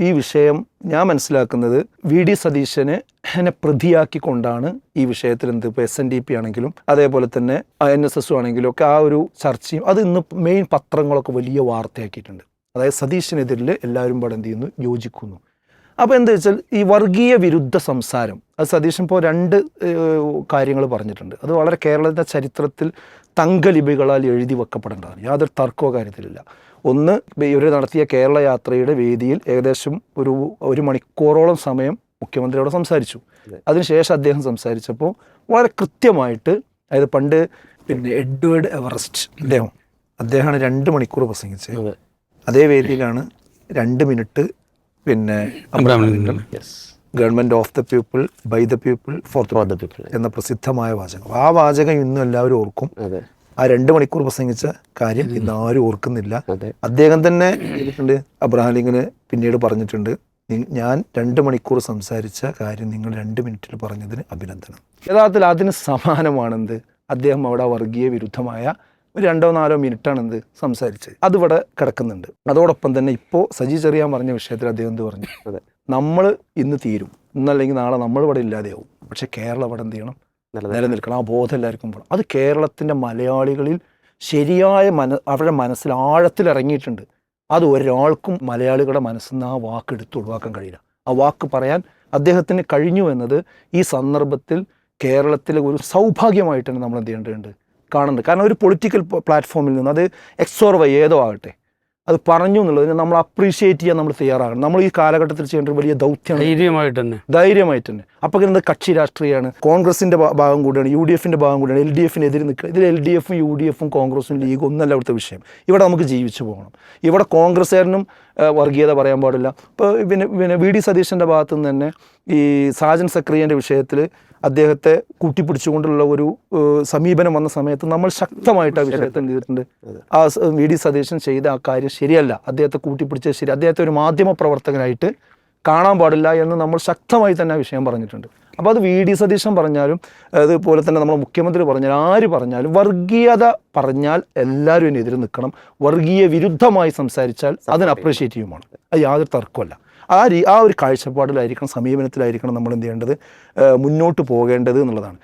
ഈ വിഷയം ഞാൻ മനസ്സിലാക്കുന്നത് വി.ഡി. സതീശനെ പ്രതിയാക്കിക്കൊണ്ടാണ് ഈ വിഷയത്തിൽ ഇപ്പോൾ SNDP ആണെങ്കിലും അതേപോലെ തന്നെ NSS ആണെങ്കിലും ഒക്കെ ആ ഒരു ചർച്ചയും അത് ഇന്ന് മെയിൻ പത്രങ്ങളൊക്കെ വലിയ വാർത്തയാക്കിയിട്ടുണ്ട്. അതായത് സതീശനെതിരിൽ എല്ലാവരും ഇവിടെ എന്ത് ചെയ്യുന്നു, യോജിക്കുന്നു. അപ്പോൾ എന്താ വെച്ചാൽ ഈ വർഗീയ വിരുദ്ധ സംസാരം അത് സതീശൻ ഇപ്പോൾ 2 കാര്യങ്ങൾ പറഞ്ഞിട്ടുണ്ട്. അത് വളരെ കേരളത്തിൻ്റെ ചരിത്രത്തിൽ തങ്കലിപികളാൽ എഴുതി വെക്കപ്പെടേണ്ടതാണ്, യാതൊരു തർക്കമോ കാര്യത്തിലില്ല. ഒന്ന്, ഇവർ നടത്തിയ കേരള യാത്രയുടെ വേദിയിൽ ഏകദേശം ഒരു മണിക്കൂറോളം സമയം മുഖ്യമന്ത്രിയോട് സംസാരിച്ചു. അതിനുശേഷം അദ്ദേഹം സംസാരിച്ചപ്പോൾ വളരെ കൃത്യമായിട്ട്, അതായത് പണ്ട് എഡ്വേർഡ് എവറസ്റ്റ് അദ്ദേഹമാണ് 2 മണിക്കൂർ പ്രസംഗിച്ചത്. അതേ വേദിയിലാണ് 2 minute government of the people, by the people, for the people എന്ന പ്രസിദ്ധമായ വാചകം. ആ വാചകം ഇന്നും എല്ലാവരും ഓർക്കും. ആ 2 മണിക്കൂർ പ്രസംഗിച്ച കാര്യം ഇന്ന് ആരും ഓർക്കുന്നില്ല. അദ്ദേഹം തന്നെ ചെയ്തിട്ടുണ്ട്. അബ്രഹാം ലിങ്കന് പിന്നീട് പറഞ്ഞിട്ടുണ്ട്, ഞാൻ 2 മണിക്കൂർ സംസാരിച്ച കാര്യം നിങ്ങൾ 2 മിനിറ്റിൽ പറഞ്ഞതിന് അഭിനന്ദനം. യഥാർത്ഥത്തിൽ അതിന് സമാനമാണെന്ത്, അദ്ദേഹം അവിടെ വർഗീയ വിരുദ്ധമായ 2-4 മിനിറ്റാണ് സംസാരിച്ചത്. അതിവിടെ കിടക്കുന്നുണ്ട്. അതോടൊപ്പം തന്നെ ഇപ്പോൾ സജി ചെറിയാൻ പറഞ്ഞ വിഷയത്തിൽ അദ്ദേഹം എന്ത് പറഞ്ഞു, നമ്മൾ ഇന്ന് തീരും, ഇന്നല്ലെങ്കിൽ നാളെ നമ്മൾ ഇവിടെ ഇല്ലാതെയാവും, പക്ഷേ കേരളം ഇവിടെ എന്ത് ചെയ്യണം, നിലനിൽക്കണം. ആ ബോധം എല്ലാവർക്കും വേണം. അത് കേരളത്തിൻ്റെ മലയാളികളിൽ ശരിയായ അവരുടെ മനസ്സിൽ ആഴത്തിലിറങ്ങിയിട്ടുണ്ട്. അത് ഒരാൾക്കും മലയാളികളുടെ മനസ്സിൽ നിന്ന് ആ വാക്ക് എടുത്ത് ഒഴിവാക്കാൻ കഴിയില്ല. ആ വാക്ക് പറയാൻ അദ്ദേഹത്തിന് കഴിഞ്ഞു എന്നത് ഈ സന്ദർഭത്തിൽ കേരളത്തിലെ ഒരു സൗഭാഗ്യമായിട്ടാണ് നമ്മൾ എന്ത് ചെയ്യേണ്ടതുണ്ട്, കാണുന്നുണ്ട്. കാരണം ഒരു പൊളിറ്റിക്കൽ പ്ലാറ്റ്ഫോമിൽ നിന്ന് അത് XOR ഏതോ ആകട്ടെ അത് പറഞ്ഞു എന്നുള്ളതിന് നമ്മൾ അപ്രീഷിയേറ്റ് ചെയ്യാൻ നമ്മൾ തയ്യാറാകണം. നമ്മൾ ഈ കാലഘട്ടത്തിൽ ചെയ്യേണ്ട ഒരു വലിയ ദൗത്യമാണ് ധൈര്യമായിട്ട് തന്നെ. അപ്പോൾ ഇത് കക്ഷി രാഷ്ട്രീയമാണ്, കോൺഗ്രസിൻ്റെ ഭാഗം കൂടിയാണ്, UDFൻ്റെ ഭാഗം കൂടിയാണ്, LDFനെതിരെ നിൽക്കുക. ഇതിൽ LDFും UDFും കോൺഗ്രസും ലീഗും ഒന്നല്ല ഇവിടുത്തെ വിഷയം. ഇവിടെ നമുക്ക് ജീവിച്ചു പോകണം. ഇവിടെ കോൺഗ്രസ്സുകാരനും വർഗീയത പറയാൻ പാടില്ല. ഇപ്പോൾ വി.ഡി. സതീശൻ്റെ ഭാഗത്തു നിന്ന് തന്നെ ഈ സാജൻ സക്രിയൻ്റെ വിഷയത്തിൽ അദ്ദേഹത്തെ കൂട്ടിപ്പിടിച്ചുകൊണ്ടുള്ള ഒരു സമീപനം വന്ന സമയത്ത് നമ്മൾ ശക്തമായിട്ട് ആ വിഷയത്തിൽ ചെയ്തിട്ടുണ്ട്. ആ വി.ഡി. സതീശൻ ചെയ്ത ആ കാര്യം ശരിയല്ല, അദ്ദേഹത്തെ കൂട്ടിപ്പിടിച്ചത് ശരി, അദ്ദേഹത്തെ ഒരു മാധ്യമ പ്രവർത്തകനായിട്ട് കാണാൻ പാടില്ല എന്ന് നമ്മൾ ശക്തമായി തന്നെ ആ വിഷയം പറഞ്ഞിട്ടുണ്ട്. അപ്പോൾ അത് വി.ഡി. സതീശൻ പറഞ്ഞാലും അതുപോലെ തന്നെ നമ്മുടെ മുഖ്യമന്ത്രി പറഞ്ഞാലും ആര് പറഞ്ഞാലും വർഗീയത പറഞ്ഞാൽ എല്ലാവരും ഇതിനെതിരെ നിൽക്കണം. വർഗീയ വിരുദ്ധമായി സംസാരിച്ചാൽ അതിന് അപ്രീഷിയേറ്റ് ചെയ്യുമാണ്. അത് യാതൊരു തർക്കമല്ല. ആ ഒരു കാഴ്ചപ്പാടിലായിരിക്കണം, സമീപനത്തിലായിരിക്കണം നമ്മൾ എന്ത് ചെയ്യേണ്ടത്, മുന്നോട്ട് പോകേണ്ടത് എന്നുള്ളതാണ്.